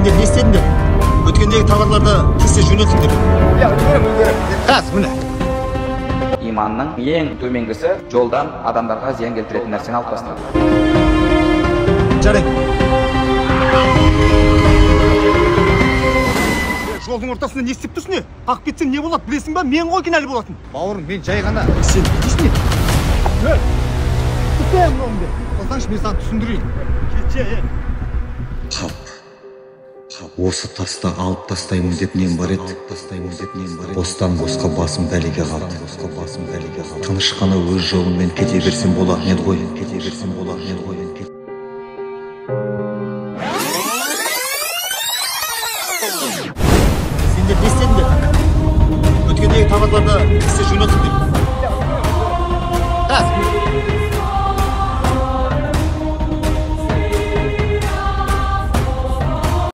Сендер не істедіңдер? Өткендегі товарларды кесе жөнелтіңдер. Қас, міне. Иманның ең төменгісі жолдан адамдарға зиян келтіретін нәрсені алып тастау. Жарай. Жолдың ортасында не істеп тұрсың не? Қақып кетсең не болады білесің ба? Мен ғой кінәлі болатын. Бауырым, мен жай ғана. Сен дейсің не? Тұтайым мұнымды. Қылсаңшы, мен саған түсіндірейін. Кетші, Осы таста алып тастаймын деп нем бар еді. Бостан босқа басым бәлеге қалды. Тыныш қана өз жолыммен кете берсем болатын еді ғой. Сендер не істедіңдер? Өткендегі товарларды кесе жөнелтіңдер.